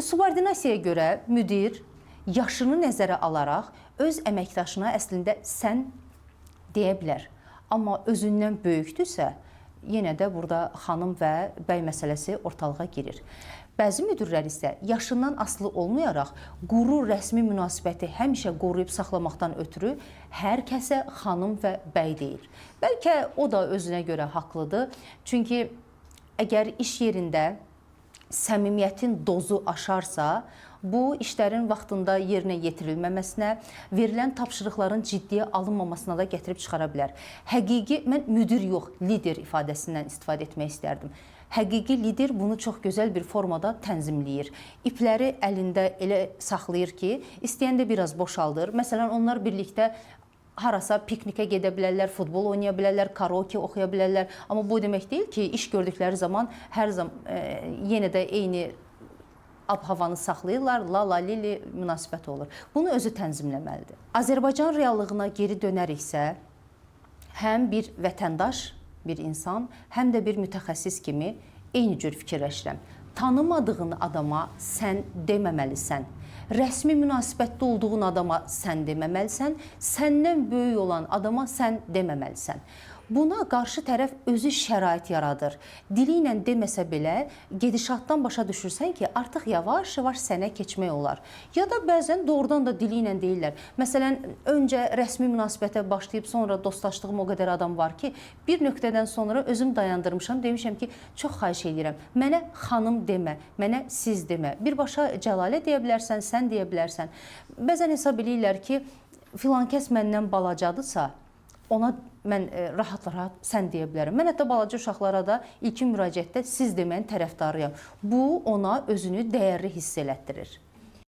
Subordinasiyaya görə müdir yaşını nəzərə alaraq öz əməkdaşına əslində sən deyə bilər. Amma özündən böyükdürsə, yenə də burada xanım və bəy məsələsi ortalığa girir. Bəzi müdirlər isə yaşından asılı olmayaraq quru rəsmi münasibəti həmişə qoruyub saxlamaqdan ötürü hər kəsə xanım və bəy deyir. Bəlkə o da özünə görə haqlıdır. Çünki əgər iş yerində səmimiyyətin dozu aşarsa, bu işlərin vaxtında yerinə yetirilməməsinə, verilən tapşırıqların ciddiyə alınmamasına da gətirib çıxara bilər. Mən müdir yox, lider ifadəsindən istifadə etmək istərdim. Həqiqi lider bunu çox gözəl bir formada tənzimləyir. İpləri əlində elə saxlayır ki, istəyəndə biraz boşaldır. Məsələn, onlar birlikdə harasa piknikə gedə bilərlər, futbol oynaya bilərlər, karaoke oxuya bilərlər. Amma bu demək deyil ki, iş gördükləri zaman hər zaman yenə də eyni ab-havanı saxlayırlar, la-la-li-li münasibət olur. Bunu özü tənzimləməlidir. Azərbaycan reallığına geri dönəriksə, həm bir vətəndaş, bir insan, həm də bir mütəxəssis kimi eyni cür fikirləşirəm. Tanımadığın adama sən deməməlisən. Rəsmi münasibətdə olduğun adama sən deməməlisən. Səndən böyük olan adama sən deməməlisən. Buna qarşı tərəf özü şərait yaradır. Dili ilə deməsə belə, gedişatdan başa düşürsən ki, artıq yavaş-yavaş sənə keçmək olar. Ya da bəzən doğrudan da dili ilə deyirlər. Məsələn, öncə rəsmi münasibətə başlayıb sonra dostlaşdığım o qədər adam var ki, bir nöqtədən sonra özüm dayandırmışam, demişəm ki, çox xahiş edirəm. Mənə xanım demə, mənə siz demə. Birbaşa Cəlalə deyə bilərsən, sən deyə bilərsən. Bəzən hesab edirlər ki, filan kəs məndən balacadırsa, ona mən rahat-rahat sən deyə bilərəm. Mən hətta balaca uşaqlara da ilkin müraciətdə siz deməyin tərəfdarıyam. Bu ona özünü dəyərli hiss elətdirir.